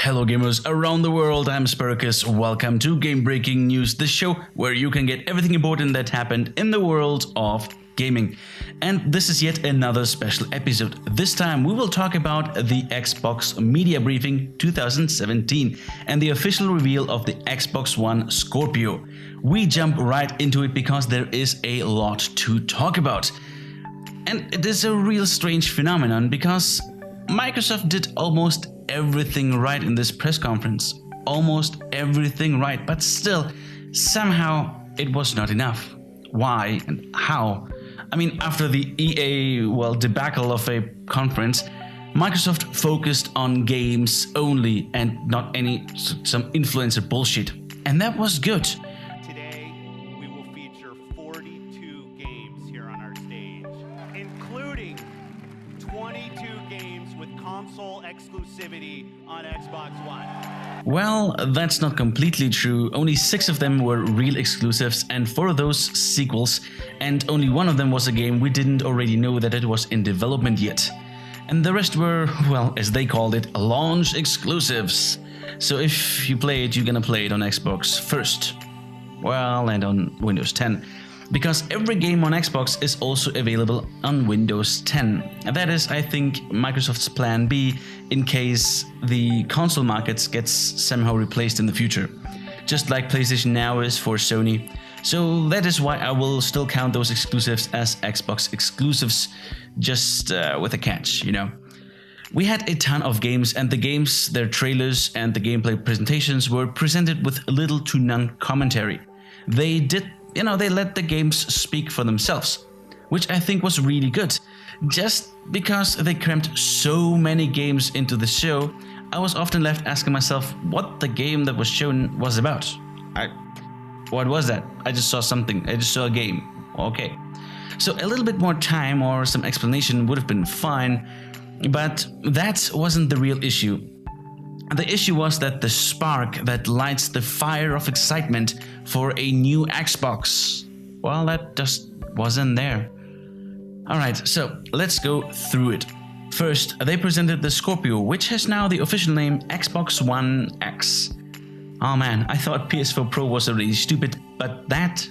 Hello gamers around the world, I'm Sparkus. Welcome to Game Breaking News, the show where you can get everything important that happened in the world of gaming. And this is yet another special episode. This time we will talk about the Xbox Media Briefing 2017 and the official reveal of the Xbox One Scorpio. We jump right into it because there is a lot to talk about. And it is a real strange phenomenon because Microsoft did almost everything right in this press conference. Almost everything right, but still, somehow it was not enough. Why and how? I mean, after the EA, debacle of a conference, Microsoft focused on games only and not some influencer bullshit. And that was good. Today, we will feature 42 games here on our stage, including 22 games with console exclusivity on Xbox One. Well, that's not completely true. Only 6 of them were real exclusives and 4 of those sequels, and only 1 of them was a game we didn't already know that it was in development yet. And the rest were, well, as they called it, launch exclusives. So if you play it, you're gonna play it on Xbox first. Well, and on Windows 10. Because every game on Xbox is also available on Windows 10. That is, I think, Microsoft's plan B in case the console markets gets somehow replaced in the future. Just like PlayStation Now is for Sony. So that is why I will still count those exclusives as Xbox exclusives, just with a catch, you know. We had a ton of games, and the games, their trailers and the gameplay presentations were presented with little to none commentary. They let the games speak for themselves, which I think was really good. Just because they crammed so many games into the show, I was often left asking myself what the game that was shown was about. What was that? I just saw something. I just saw a game. Okay. So a little bit more time or some explanation would have been fine, but that wasn't the real issue. The issue was that the spark that lights the fire of excitement for a new Xbox, well, that just wasn't there. Alright, so let's go through it. First, they presented the Scorpio, which has now the official name Xbox One X. Oh man, I thought PS4 Pro was already stupid, but that?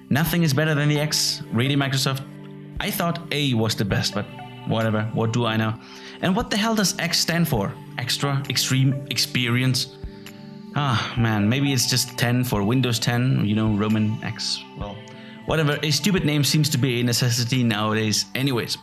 Nothing is better than the X? Really, Microsoft? I thought A was the best, but whatever, what do I know? And what the hell does X stand for? Extra, extreme, experience? Ah, man, maybe it's just 10 for Windows 10, you know, Roman X. Well, whatever, a stupid name seems to be a necessity nowadays anyways.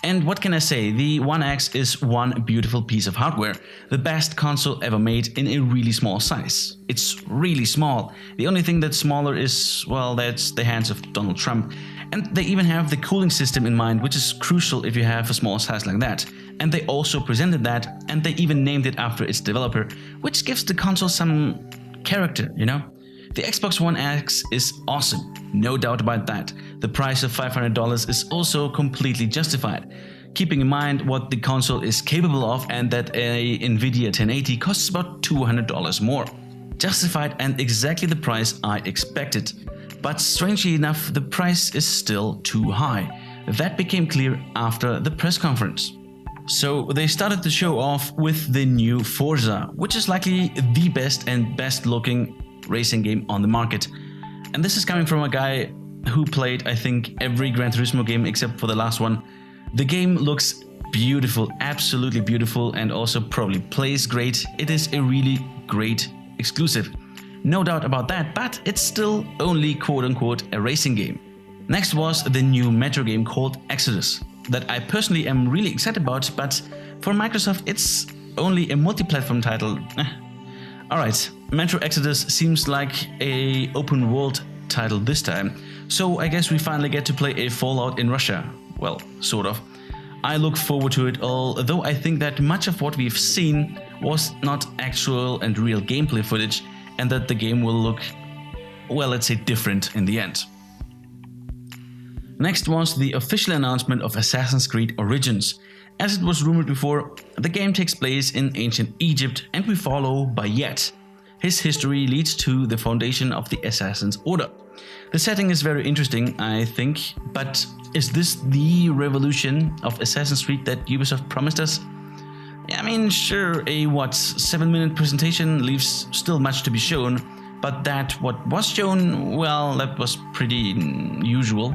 And what can I say, the One X is one beautiful piece of hardware, the best console ever made in a really small size. It's really small. The only thing that's smaller is, well, that's the hands of Donald Trump. And they even have the cooling system in mind, which is crucial if you have a small size like that. And they also presented that, and they even named it after its developer, which gives the console some character, you know? The Xbox One X is awesome, no doubt about that. The price of $500 is also completely justified, keeping in mind what the console is capable of and that a Nvidia 1080 costs about $200 more. Justified and exactly the price I expected. But strangely enough, the price is still too high. That became clear after the press conference. So they started the show off with the new Forza, which is likely the best and best looking racing game on the market. And this is coming from a guy who played, I think, every Gran Turismo game except for the last one. The game looks beautiful, absolutely beautiful, and also probably plays great. It is a really great exclusive. No doubt about that, but it's still only quote-unquote a racing game. Next was the new Metro game called Exodus, that I personally am really excited about, but for Microsoft it's only a multi-platform title. Alright, Metro Exodus seems like a open world title this time, so I guess we finally get to play a Fallout in Russia. Well, sort of. I look forward to it, although I think that much of what we've seen was not actual and real gameplay footage, and that the game will look, well, let's say different in the end. Next was the official announcement of Assassin's Creed Origins. As it was rumored before, the game takes place in ancient Egypt and we follow Bayet. His history leads to the foundation of the Assassin's Order. The setting is very interesting, I think, but is this the revolution of Assassin's Creed that Ubisoft promised us? I mean, sure, a 7-minute presentation leaves still much to be shown, but what was shown, well, that was pretty usual.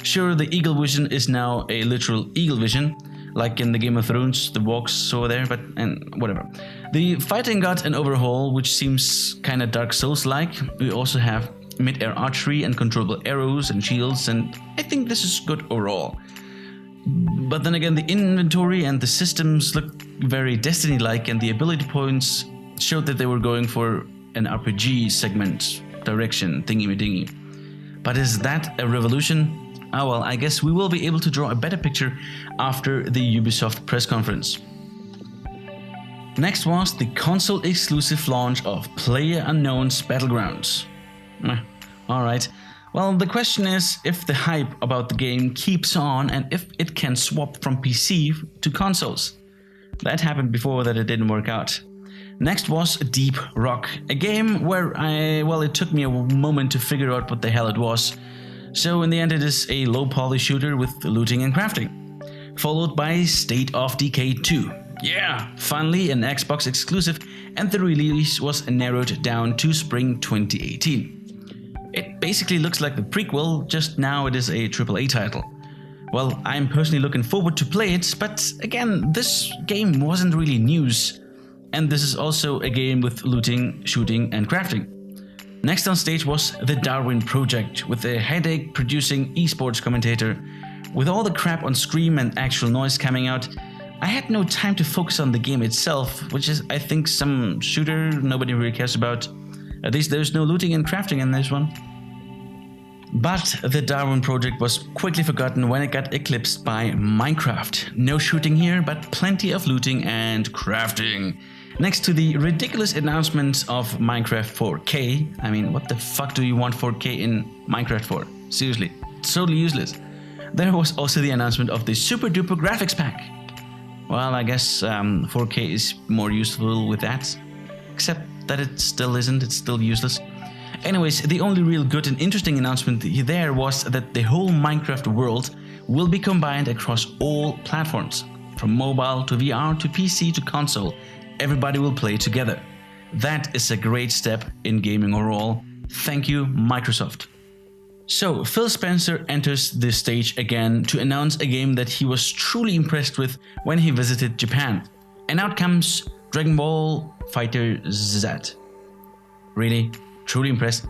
Sure, the eagle vision is now a literal eagle vision, like in the Game of Thrones, the walks over there, and whatever. The fighting got an overhaul, which seems kinda Dark Souls-like. We also have mid-air archery and controllable arrows and shields, and I think this is good overall. But then again, the inventory and the systems look very Destiny-like, and the ability points showed that they were going for an RPG segment direction thingy-me-dingy. But is that a revolution? Oh well, I guess we will be able to draw a better picture after the Ubisoft press conference. Next was the console-exclusive launch of PlayerUnknown's Battlegrounds. Alright, well, the question is if the hype about the game keeps on and if it can swap from PC to consoles. That happened before that it didn't work out. Next was Deep Rock, a game where it took me a moment to figure out what the hell it was. So in the end it is a low-poly shooter with looting and crafting. Followed by State of Decay 2. Yeah, finally an Xbox exclusive, and the release was narrowed down to spring 2018. It basically looks like the prequel, just now it is a AAA title. Well, I'm personally looking forward to play it, but again, this game wasn't really news. And this is also a game with looting, shooting and crafting. Next on stage was the Darwin Project, with a headache-producing esports commentator. With all the crap on screen and actual noise coming out, I had no time to focus on the game itself, which is, I think, some shooter nobody really cares about. At least there's no looting and crafting in this one. But the Darwin Project was quickly forgotten when it got eclipsed by Minecraft. No shooting here, but plenty of looting and crafting. Next to the ridiculous announcement of Minecraft 4K. I mean, what the fuck do you want 4K in Minecraft for? Seriously, it's totally useless. There was also the announcement of the super duper graphics pack. Well, I guess 4K is more useful with that. Except that it still isn't, it's still useless. Anyways, the only real good and interesting announcement there was that the whole Minecraft world will be combined across all platforms. From mobile to VR to PC to console, everybody will play together. That is a great step in gaming overall. Thank you, Microsoft. So, Phil Spencer enters the stage again to announce a game that he was truly impressed with when he visited Japan. And out comes Dragon Ball Fighter Z. Really? Truly impressed?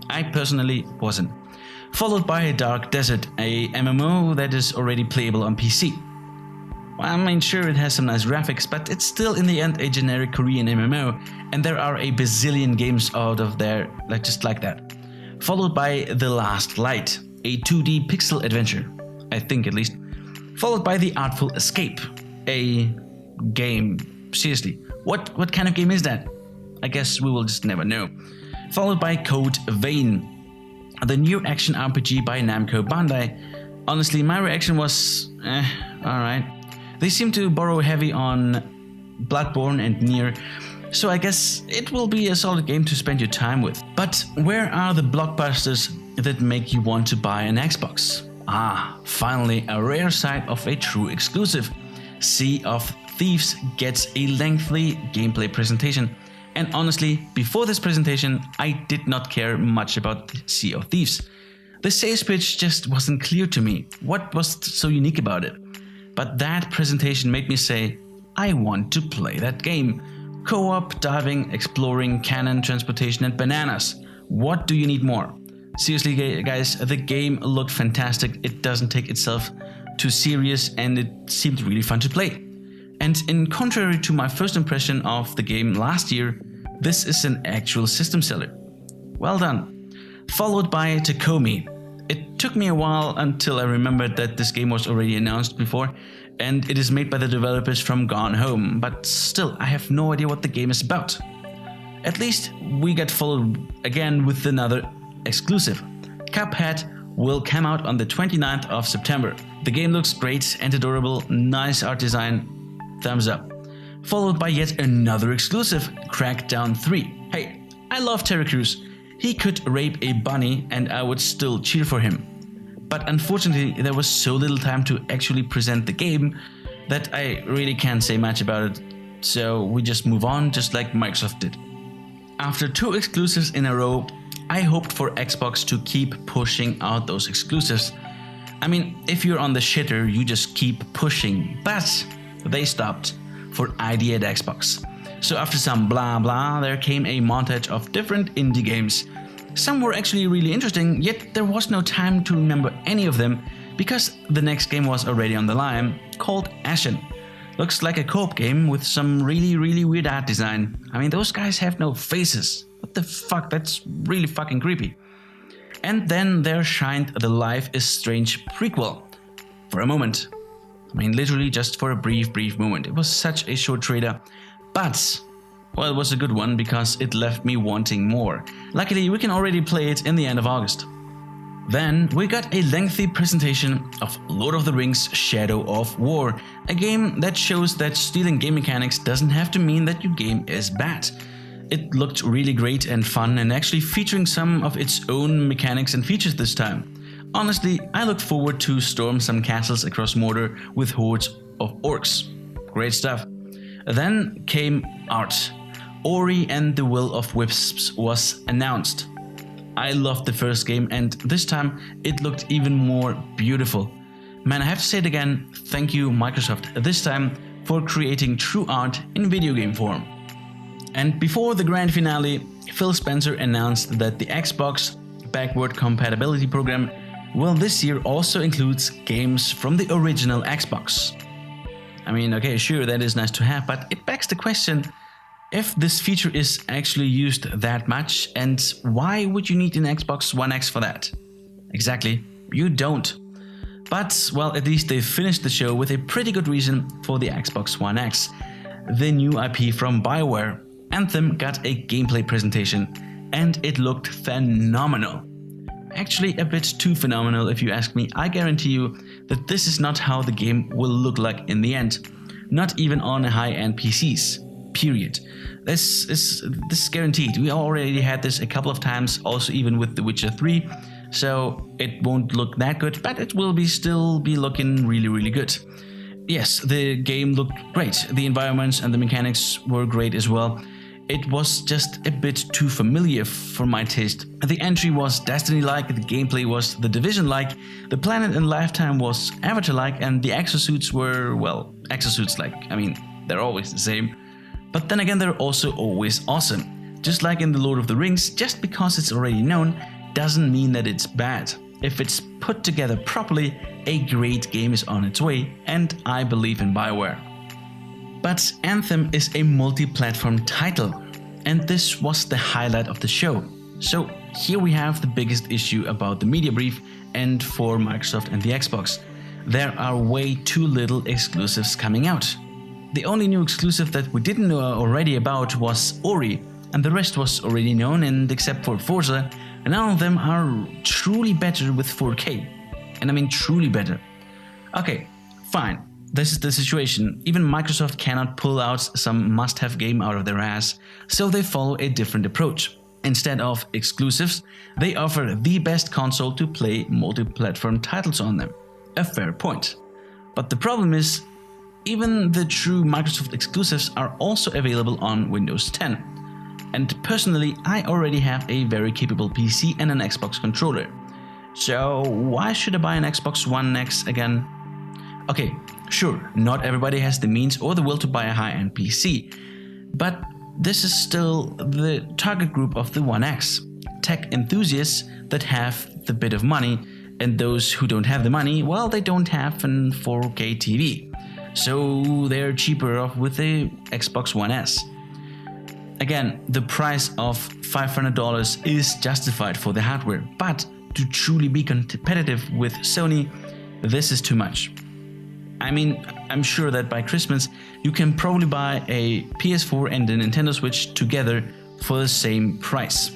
I personally wasn't. Followed by Dark Desert, a MMO that is already playable on PC. Well, I mean, sure, it has some nice graphics, but it's still in the end a generic Korean MMO, and there are a bazillion games out of there just like that. Followed by The Last Light, a 2D pixel adventure, I think at least. Followed by The Artful Escape, a game. Seriously, what kind of game is that? I guess we will just never know. Followed by Code Vein, the new action RPG by Namco Bandai. Honestly, my reaction was, alright. They seem to borrow heavy on Bloodborne and Nier, so I guess it will be a solid game to spend your time with. But where are the blockbusters that make you want to buy an Xbox? Finally, a rare side of a true exclusive. Sea of Thieves gets a lengthy gameplay presentation. And honestly, before this presentation, I did not care much about Sea of Thieves. The sales pitch just wasn't clear to me. What was so unique about it? But that presentation made me say, I want to play that game. Co-op, diving, exploring, cannon, transportation and bananas. What do you need more? Seriously guys, the game looked fantastic. It doesn't take itself too serious and it seemed really fun to play. And in contrary to my first impression of the game last year, this is an actual system seller. Well done. Followed by Takomi. It took me a while until I remembered that this game was already announced before, and it is made by the developers from Gone Home, but still, I have no idea what the game is about. At least, we got followed again with another exclusive. Cuphead will come out on the 29th of September. The game looks great and adorable, nice art design, thumbs up. Followed by yet another exclusive, Crackdown 3. Hey, I love Terry Crews. He could rape a bunny and I would still cheer for him. But unfortunately, there was so little time to actually present the game. that I really can't say much about it, so we just move on just like Microsoft did. After 2 exclusives in a row, I hoped for Xbox to keep pushing out those exclusives. I mean, if you're on the shitter, you just keep pushing, but they stopped for ID at Xbox. So after some blah blah, there came a montage of different indie games. Some were actually really interesting, yet there was no time to remember any of them because the next game was already on the line, called Ashen. Looks like a co-op game with some really weird art design. I mean, those guys have no faces. What the fuck, that's really fucking creepy. And then there shined the Life is Strange prequel. For a moment. I mean, literally just for a brief moment. It was such a short trailer. But, well, it was a good one because it left me wanting more. Luckily, we can already play it in the end of August. Then we got a lengthy presentation of Lord of the Rings Shadow of War, a game that shows that stealing game mechanics doesn't have to mean that your game is bad. It looked really great and fun and actually featuring some of its own mechanics and features this time. Honestly, I look forward to storm some castles across Mordor with hordes of orcs. Great stuff. Then came art. Ori and the Will of Wisps was announced. I loved the first game and this time it looked even more beautiful. Man, I have to say it again, thank you Microsoft this time for creating true art in video game form. And before the grand finale, Phil Spencer announced that the Xbox backward compatibility program will this year also includes games from the original Xbox. I mean, okay, sure, that is nice to have, but it begs the question, if this feature is actually used that much, and why would you need an Xbox One X for that? Exactly, you don't. But, well, at least they finished the show with a pretty good reason for the Xbox One X. The new IP from BioWare, Anthem, got a gameplay presentation, and it looked phenomenal. Actually, a bit too phenomenal if you ask me. I guarantee you that this is not how the game will look like in the end. Not even on high-end PCs. Period. This is guaranteed. We already had this a couple of times, also even with The Witcher 3, so it won't look that good, but it will still be looking really good. Yes, the game looked great. The environments and the mechanics were great as well. It was just a bit too familiar for my taste. The entry was Destiny-like, the gameplay was The Division-like, the planet and lifetime was Avatar-like, and the exosuits were, well, exosuits-like. I mean, they're always the same. But then again, they're also always awesome. Just like in The Lord of the Rings, just because it's already known doesn't mean that it's bad. If it's put together properly, a great game is on its way, and I believe in BioWare. But Anthem is a multi-platform title, and this was the highlight of the show. So here we have the biggest issue about the media brief and for Microsoft and the Xbox. There are way too little exclusives coming out. The only new exclusive that we didn't know already about was Ori, and the rest was already known, and except for Forza, none of them are truly better with 4K. And I mean truly better. Okay, fine. This is the situation. Even Microsoft cannot pull out some must-have game out of their ass, so they follow a different approach. Instead of exclusives, they offer the best console to play multi-platform titles on them. A fair point. But the problem is, even the true Microsoft exclusives are also available on Windows 10. And personally, I already have a very capable PC and an Xbox controller. So why should I buy an Xbox One X again? Okay, sure, not everybody has the means or the will to buy a high-end PC, but this is still the target group of the One X. Tech enthusiasts that have the bit of money, and those who don't have the money, well, they don't have an 4K TV. So they're cheaper off with the Xbox One S. Again, the price of $500 is justified for the hardware, but to truly be competitive with Sony, this is too much. I mean, I'm sure that by Christmas you can probably buy a PS4 and a Nintendo Switch together for the same price.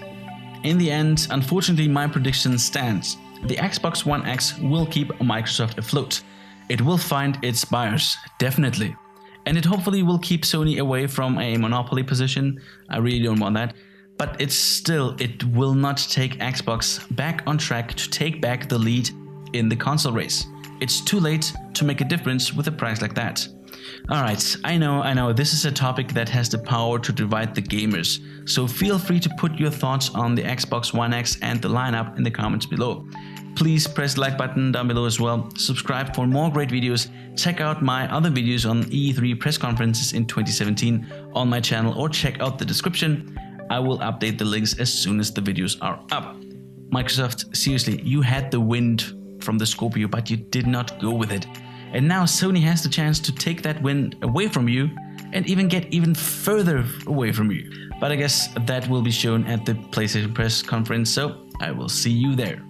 In the end, unfortunately, my prediction stands. The Xbox One X will keep Microsoft afloat. It will find its buyers, definitely. And it hopefully will keep Sony away from a monopoly position. I really don't want that. But it will not take Xbox back on track to take back the lead in the console race. It's too late to make a difference with a price like that. Alright, I know, this is a topic that has the power to divide the gamers, so feel free to put your thoughts on the Xbox One X and the lineup in the comments below. Please press the like button down below as well, subscribe for more great videos, check out my other videos on E3 press conferences in 2017 on my channel, or check out the description. I will update the links as soon as the videos are up. Microsoft, seriously, you had the wind from the Scorpio, but you did not go with it. And now Sony has the chance to take that win away from you and even get even further away from you. But I guess that will be shown at the PlayStation press conference, so I will see you there.